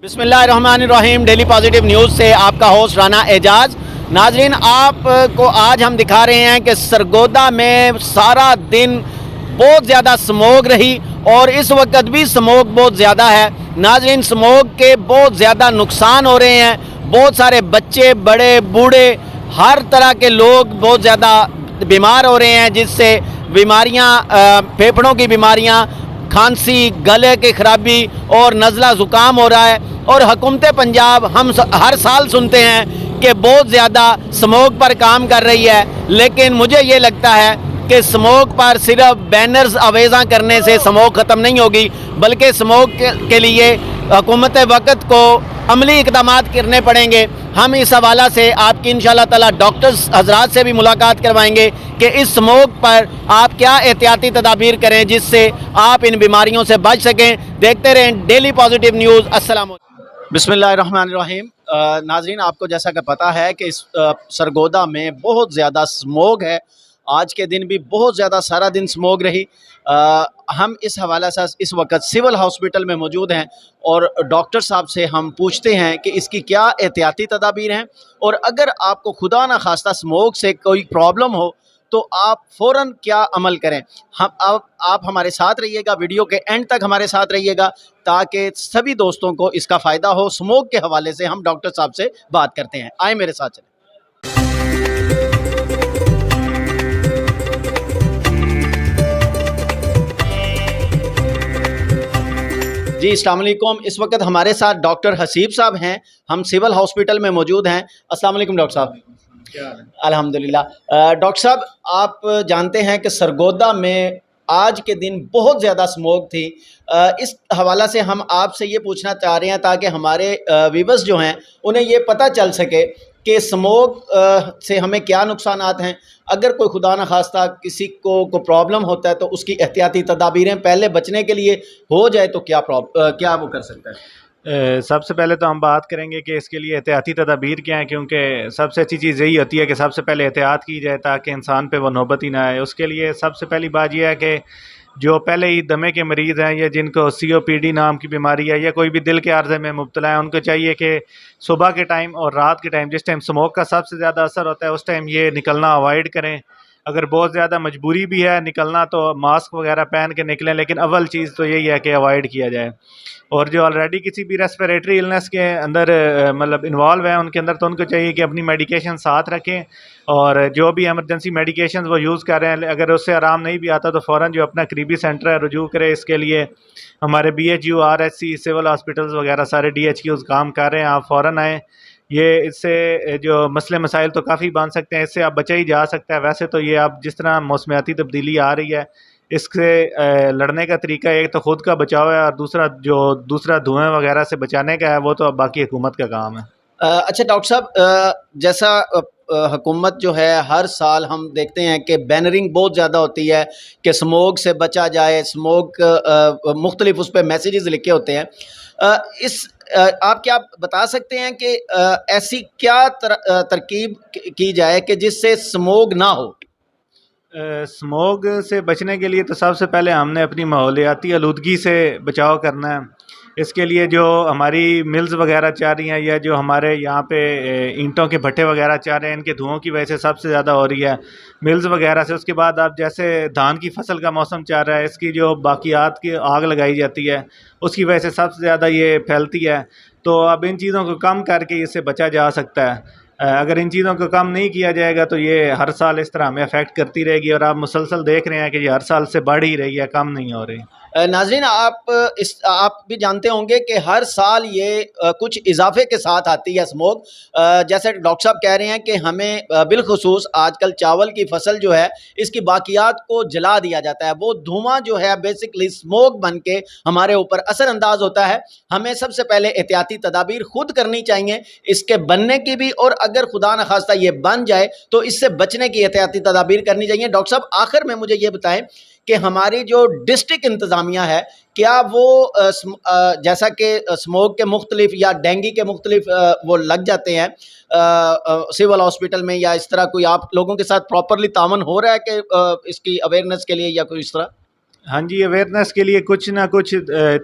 बिस्मिल्लाहिर्रहमानिर्रहीम। Daily positive news से आपका होस्ट राना एजाज। नाजरीन, आपको आज हम दिखा रहे हैं कि सरगोदा में सारा दिन बहुत ज़्यादा स्मोक रही और इस वक्त भी स्मोक बहुत ज़्यादा है। नाजरीन, स्मोक के बहुत ज़्यादा नुकसान हो रहे हैं। बहुत सारे बच्चे, बड़े, बूढ़े, हर तरह के लोग बहुत ज़्यादा बीमार हो रहे हैं, जिससे बीमारियां, फेफड़ों की बीमारियां, खांसी, गले की खराबी और नज़ला ज़ुकाम हो रहा है। और हुकूमत पंजाब हम हर साल सुनते हैं कि बहुत ज़्यादा स्मोक पर काम कर रही है, लेकिन मुझे ये लगता है कि स्मोक पर सिर्फ बैनर्स आवेज़ा करने से स्मोक ख़त्म नहीं होगी, बल्कि स्मोक के लिए हुकूमत वक्त को अमली इक़दामात करने पड़ेंगे। हम इस हवाला से आपकी इंशाअल्लाह ताला डॉक्टर्स हजरात से भी मुलाकात करवाएंगे कि इस स्मोक पर आप क्या एहतियाती तदाबीर करें जिससे आप इन बीमारियों से बच सकें। देखते रहें डेली पॉजिटिव न्यूज़। अस्सलाम बिस्मिल्लाहिर्रहमानिर्रहीम। नाजरीन, आपको जैसा कि पता है कि इस सरगोदा में बहुत ज़्यादा स्मोक है। आज के दिन भी बहुत ज़्यादा सारा दिन स्मोक रही। हम इस हवाले से इस वक्त सिविल हॉस्पिटल में मौजूद हैं और डॉक्टर साहब से हम पूछते हैं कि इसकी क्या एहतियाती तदाबीर हैं, और अगर आपको खुदा न खास्ता स्मोक से कोई प्रॉब्लम हो तो आप फ़ौरन क्या अमल करें। हम आप हमारे साथ रहिएगा, वीडियो के एंड तक हमारे साथ रहिएगा ताकि सभी दोस्तों को इसका फ़ायदा हो। स्मोक के हवाले से हम डॉक्टर साहब से बात करते हैं। आए मेरे साथ चलें। जी, अस्सलाम वालेकुम। इस वक्त हमारे साथ डॉक्टर हसीब साहब हैं। हम सिविल हॉस्पिटल में मौजूद हैं। अस्सलाम वालेकुम डॉक्टर साहब। अल्हम्दुलिल्लाह। डॉक्टर साहब, आप जानते हैं कि सरगोदा में आज के दिन बहुत ज़्यादा स्मोक थी। इस हवाला से हम आपसे ये पूछना चाह रहे हैं ताकि हमारे व्यूअर्स जो हैं उन्हें ये पता चल सके कि स्मोक से हमें क्या नुकसानात हैं। अगर कोई खुदा न खास्ता किसी को प्रॉब्लम होता है तो उसकी एहतियाती तदाबीरें पहले बचने के लिए हो जाए तो क्या वो कर सकता है। सबसे पहले तो हम बात करेंगे कि इसके लिए एहतियाती तदाबीर क्या हैं, क्योंकि सबसे अच्छी चीज़ यही होती है कि सबसे पहले एहतियात की जाए ताकि इंसान पे वो नौबत ही ना आए। उसके लिए सबसे पहली बात यह है कि जो पहले ही दमे के मरीज़ हैं या जिनको COPD नाम की बीमारी है या कोई भी दिल के आर्जे में मुब्तला है, उनको चाहिए कि सुबह के टाइम और रात के टाइम, जिस टाइम स्मोक का सबसे ज़्यादा असर होता है, उस टाइम ये निकलना अवॉइड करें। अगर बहुत ज़्यादा मजबूरी भी है निकलना तो मास्क वगैरह पहन के निकलें, लेकिन अव्वल चीज़ तो यही है कि अवॉइड किया जाए। और जो ऑलरेडी किसी भी रेस्पिरेटरी इलनेस के अंदर मतलब इन्वॉल्व है उनके अंदर, तो उनको चाहिए कि अपनी मेडिकेशन साथ रखें और जो भी इमरजेंसी मेडिकेशन वो यूज़ कर रहे हैं, अगर उससे आराम नहीं भी आता तो फ़ौरन जो अपना करीबी सेंटर है रुजू करे। इसके लिए हमारे BHU, RHC, सिविल हॉस्पिटल्स वगैरह सारे DHQs काम कर रहे हैं। आप फ़ौरन आएँ। ये इससे जो मसले मसाइल तो काफ़ी बन सकते हैं, इससे आप बचा ही जा सकता है। वैसे तो ये आप जिस तरह मौसमियाती तब्दीली आ रही है, इससे लड़ने का तरीका एक तो ख़ुद का बचाव है और दूसरा धुएं वगैरह से बचाने का है, वो तो अब बाकी हुकूमत का काम है। अच्छा डॉक्टर साहब, जैसा हुकूमत जो है हर साल हम देखते हैं कि बैनरिंग बहुत ज़्यादा होती है कि स्मोक से बचा जाए, स्मोक मुख्तलिफ उस पर मैसेजेस लिखे होते हैं। आप क्या बता सकते हैं कि ऐसी क्या तरकीब की जाए कि जिससे स्मोक ना हो। स्मोक से बचने के लिए तो सबसे पहले हमने अपनी माहौलियाती आलूदगी से बचाव करना है। इसके लिए जो हमारी मिल्स वगैरह चल रही हैं या जो हमारे यहाँ पे ईंटों के भट्टे वगैरह चल रहे हैं, इनके धुओं की वजह से सबसे ज़्यादा हो रही है मिल्स वगैरह से। उसके बाद आप जैसे धान की फसल का मौसम चल रहा है, इसकी जो बाकियात की आग लगाई जाती है उसकी वजह से सबसे ज़्यादा ये फैलती है। तो अब इन चीज़ों को कम करके इससे बचा जा सकता है। अगर इन चीज़ों को कम नहीं किया जाएगा तो ये हर साल इस तरह हमें अफेक्ट करती रहेगी और आप मुसलसल देख रहे हैं कि ये हर साल से बढ़ ही रही है, कम नहीं हो रही। नाज़रीन, आप भी जानते होंगे कि हर साल ये कुछ इजाफे के साथ आती है स्मोक। जैसे डॉक्टर साहब कह रहे हैं कि हमें बिलखुसूस आजकल चावल की फसल जो है इसकी बाकियात को जला दिया जाता है। वो धुआं जो है बेसिकली स्मोक बन के हमारे ऊपर असरअंदाज होता है। हमें सबसे पहले एहतियाती तदाबीर खुद करनी चाहिए इसके बनने की भी, और अगर खुदा न खास्ता ये बन जाए तो इससे बचने की एहतियाती तदाबीर करनी चाहिए। डॉक्टर साहब, आखिर में मुझे ये बताएं कि हमारी जो डिस्ट्रिक्ट इंतज़ामिया है, क्या वो जैसा कि स्मोक के मुख्तलिफ या डेंगू के मुख्तलिफ वो लग जाते हैं सिविल हॉस्पिटल में, या इस तरह कोई आप लोगों के साथ प्रॉपरली तावन हो रहा है कि इसकी अवेयरनेस के लिए या कोई इस तरह? हाँ जी, अवेयरनेस के लिए कुछ ना कुछ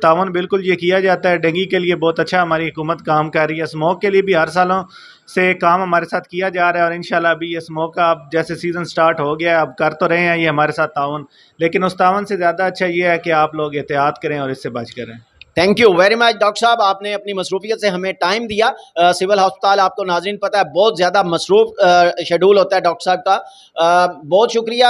तावन बिल्कुल ये किया जाता है। डेंगू के लिए बहुत अच्छा हमारी हुकूमत काम कर रही है। स्मोक के लिए भी हर सालों से काम हमारे साथ किया जा रहा है, और इंशाल्लाह अभी ये स्मोक का अब जैसे सीज़न स्टार्ट हो गया है, अब कर तो रहे हैं ये हमारे साथ तावन, लेकिन उस तावन से ज़्यादा अच्छा ये है कि आप लोग एहतियात करें और इससे बच करें। Thank you very much doctor साहब, आपने अपनी मसरूफियत से हमें टाइम दिया। सिविल अस्पताल आपको नाज़रीन पता है बहुत ज़्यादा मसरूफ शेड्यूल होता है डॉक्टर साहब का। बहुत शुक्रिया।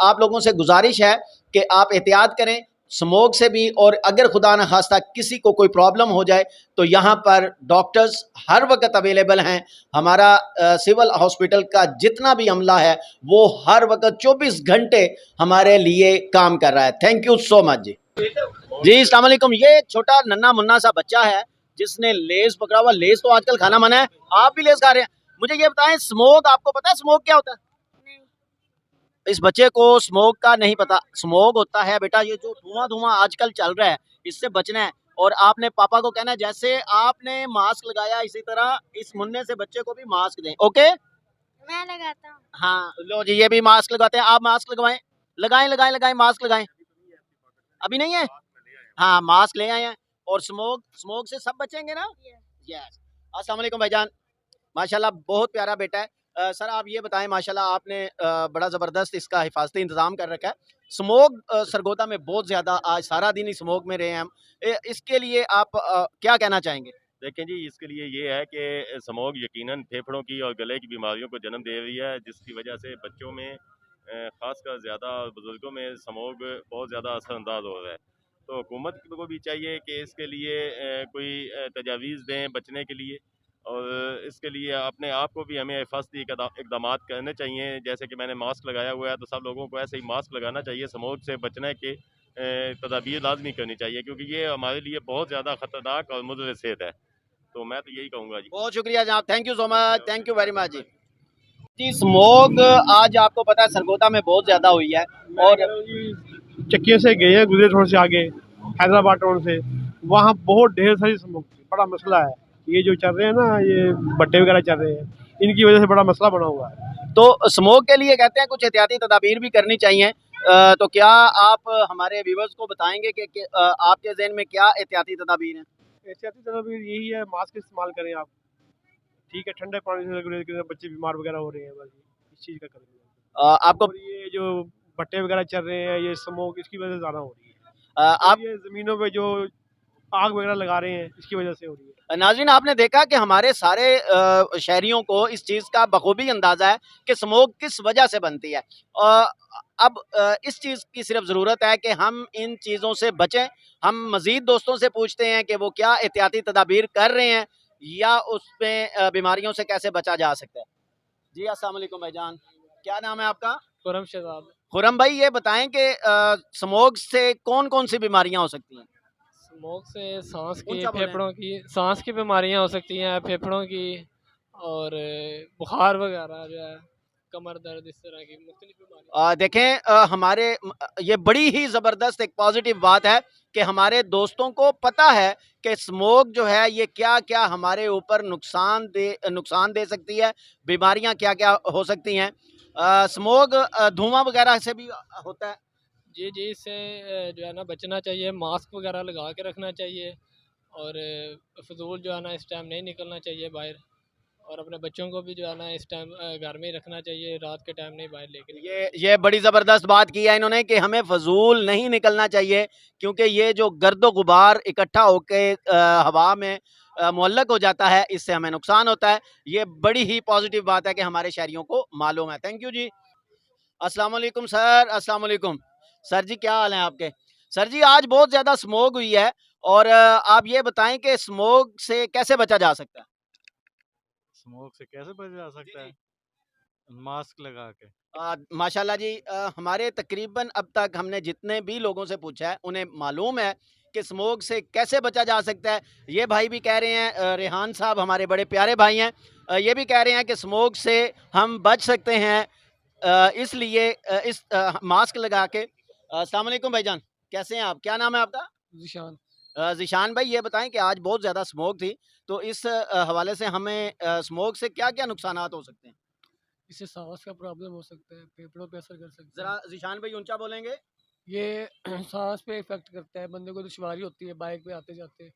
आप लोगों से गुजारिश है कि आप एहतियात करें स्मोक से भी, और अगर खुदा न खास्ता किसी को कोई प्रॉब्लम हो जाए तो यहाँ पर डॉक्टर्स हर वक्त अवेलेबल हैं। हमारा सिविल हॉस्पिटल का जितना भी अमला है वो हर वक्त 24 घंटे हमारे लिए काम कर रहा है। थैंक यू सो मच जी। जी अस्सलाम वालेकुम। ये एक छोटा नन्ना मुन्ना सा बच्चा है जिसने लेस पकड़ा हुआ। लेस तो आजकल खाना मना है, आप भी लेस खा रहे हैं। मुझे ये बताएं, स्मोक आपको पता है स्मोक क्या होता है? इस बच्चे को स्मोक का नहीं पता। स्मोक होता है बेटा ये जो धुआं धुआं आजकल चल रहा है, इससे बचना है। और आपने पापा को कहना है जैसे आपने मास्क लगाया इसी तरह इस मुन्ने से बच्चे को भी मास्क दें। ओके, मैं लगाता हूँ। हाँ लो जी, ये भी मास्क लगाते हैं। आप मास्क लगवाएं, लगाएं लगाएं लगाएं, मास्क लगाएं। अभी नहीं है? हाँ मास्क ले आए हैं। और स्मोक स्मोक से सब बचेंगे ना? यस। अस्सलाम वालेकुम भाईजान, माशाल्लाह बहुत प्यारा बेटा है। सर आप ये बताएं, माशाल्लाह आपने बड़ा ज़बरदस्त इसका हिफाजती इंतज़ाम कर रखा है। स्मोक सरगोदा में बहुत ज़्यादा, आज सारा दिन ही स्मोक में रहे हैं हम। इसके लिए आप क्या कहना चाहेंगे? देखें जी, इसके लिए ये है कि स्मोक यकीनन फेफड़ों की और गले की बीमारियों को जन्म दे रही है, जिसकी वजह से बच्चों में ख़ासकर ज़्यादा बुज़ुर्गों में स्मोक बहुत ज़्यादा असरअंदाज हो रहा है। तो हुकूमत को भी चाहिए कि इसके लिए कोई तजावीज़ दें बचने के लिए, और इसके लिए अपने आप को भी हमें हिफाजती इकदाम करने चाहिए। जैसे कि मैंने मास्क लगाया हुआ है, तो सब लोगों को ऐसे ही मास्क लगाना चाहिए। स्मोक से बचने के तदाबीर लाजमी करनी चाहिए, क्योंकि ये हमारे लिए बहुत ज़्यादा ख़तरनाक और मुज़र सेहत है। तो मैं तो यही कहूँगा जी। बहुत शुक्रिया जनाब, thank you so much, thank you very much जी। जी स्मोक आज आपको पता है सरगोदा में बहुत ज़्यादा हुई है। और चक्के से गए हैं, गुजरे थोड़े से आगे हैदराबाद टाउन से, वहाँ बहुत ढेर सारी स्मोक थी। बड़ा मसला है ये जो चल रहे हैं ना, ये भट्टे वगैरह चल रहे हैं, इनकी वजह से बड़ा मसला बना हुआ है। तो स्मोक के लिए कहते हैं कुछ एहतियाती तदाबीर भी करनी चाहिए। तो क्या आप हमारे व्यूवर्स को बताएंगे कि आपके ज़हन में क्या एहतियाती तदाबीर हैं? एहतियाती तदबीर यही है, मास्क इस्तेमाल करें आप, ठीक है, ठंडे पानी से गुरेज करें, बच्चे बीमार वगैरह हो रहे हैं, बस इस चीज़ का करें। आपको और ये जो भट्टे वगैरह चल रहे हैं, ये स्मोक इसकी वजह से ज़्यादा हो रही है। आप ये ज़मीनों पे जो आग वगैरह लगा रहे हैं, इसकी वजह से हो रही है। नाज़रीन आपने देखा कि हमारे सारे शहरियों को इस चीज़ का बखूबी अंदाज़ा है कि स्मोक किस वजह से बनती है। अब इस चीज़ की सिर्फ ज़रूरत है कि हम इन चीज़ों से बचें। हम मज़ीद दोस्तों से पूछते हैं कि वो क्या एहतियाती तदाबीर कर रहे हैं या उसमें बीमारियों से कैसे बचा जा सकता है। जी अस्सलाम वालेकुम भाईजान, क्या नाम है आपका? खुरम शहजाद। खुरम भाई ये बताएं कि स्मोक से कौन कौन सी बीमारियां हो सकती हैं? स्मोक से सांस की, ऊंचा बोलें। फेफड़ों की, सांस की बीमारियां हो सकती हैं, फेफड़ों की, और बुखार वगैरह जो है, कमर दर्द, इस तरह की मुख्तलिफ बीमारियां। देखें ये बड़ी ही ज़बरदस्त एक पॉजिटिव बात है कि हमारे दोस्तों को पता है कि स्मोक जो है ये क्या क्या हमारे ऊपर नुकसान दे सकती है, बीमारियां क्या क्या हो सकती हैं। स्मोक धुआं वगैरह से भी होता है। जी जी, इससे जो है ना बचना चाहिए, मास्क वगैरह लगा के रखना चाहिए, और फजूल जो है ना इस टाइम नहीं निकलना चाहिए बाहर, और अपने बच्चों को भी जो है ना इस टाइम घर में ही रखना चाहिए, रात के टाइम नहीं बाहर लेके। ये बड़ी ज़बरदस्त बात की है इन्होंने कि हमें फजूल नहीं निकलना चाहिए, क्योंकि ये जो गर्दो गुबार इकट्ठा होके हवा में मुअल्लक हो जाता है, इससे हमें नुकसान होता है। ये बड़ी ही पॉजिटिव बात है कि हमारे शहरियों को मालूम है। थैंक यू जी। अस्सलाम वालेकुम सर। अस्सलाम वालेकुम सर जी, क्या हाल है आपके? सर जी आज बहुत ज़्यादा स्मोक हुई है, और आप ये बताएं कि स्मोक से कैसे बचा जा सकता है? स्मोक से कैसे बचा जा सकता है? मास्क लगा के। माशाल्लाह जी, हमारे तकरीबन अब तक हमने जितने भी लोगों से पूछा है उन्हें मालूम है कि स्मोक से कैसे बचा जा सकता है। ये भाई भी कह रहे हैं, रेहान साहब हमारे बड़े प्यारे भाई हैं, ये भी कह रहे हैं कि स्मोक से हम बच सकते हैं, इसलिए मास्क लगा के। अस्सलाम वालेकुम भाईजान, कैसे हैं आप? क्या नाम है आपका? जिशान। ज़ीशान भाई ये बताएं कि आज बहुत ज़्यादा स्मोक थी, तो इस हवाले से हमें स्मोक से क्या क्या नुकसानात हो सकते हैं? इससे सांस का प्रॉब्लम हो सकता है, फेफड़ों पे असर कर सकता ज़रा ज़ीशान भाई ऊंचा बोलेंगे। ये सांस पे इफेक्ट करता है, बंदे को दुश्वारी होती है बाइक पे आते जाते,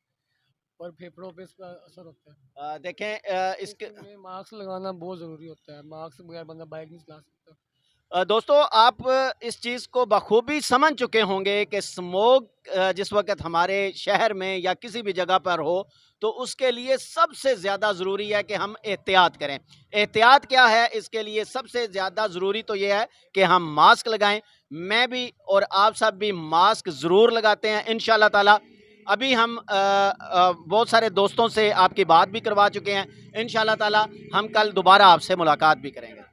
और फेफड़ों पे इसका असर होता है। देखें इसके इसमें मास्क लगाना बहुत ज़रूरी होता है, मास्क बगैर बंदा बाइक नहीं चला सकता। दोस्तों आप इस चीज़ को बखूबी समझ चुके होंगे कि स्मोक जिस वक्त हमारे शहर में या किसी भी जगह पर हो तो उसके लिए सबसे ज़्यादा ज़रूरी है कि हम एहतियात करें। एहतियात क्या है? इसके लिए सबसे ज़्यादा ज़रूरी तो ये है कि हम मास्क लगाएं। मैं भी और आप सब भी मास्क ज़रूर लगाते हैं इंशाल्लाह ताला। अभी हम बहुत सारे दोस्तों से आपकी बात भी करवा चुके हैं। इंशाल्लाह ताला हम कल दोबारा आपसे मुलाकात भी करेंगे।